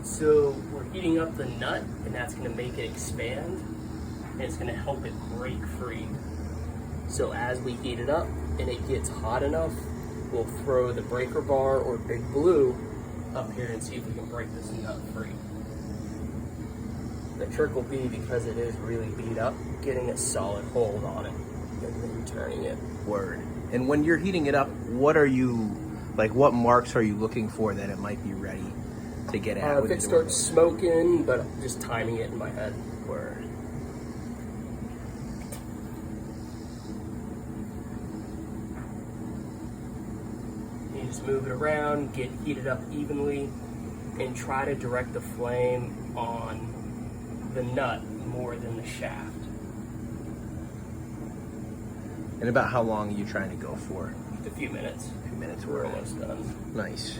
So we're heating up the nut, and that's going to make it expand, and it's going to help it break free. So as we heat it up and it gets hot enough, we'll throw the breaker bar or Big Blue up here and see if we can break this nut free. The trick will be, because it is really beat up, getting a solid hold on it and then turning it. Word. And when you're heating it up, what are you, like what marks are you looking for that it might be ready to get at? If it starts smoking, but just timing it in my head. Word. You just move it around, get heated up evenly, and try to direct the flame on the nut more than the shaft. And about how long are you trying to go for? Just a few minutes. A few minutes. We're almost done. Nice.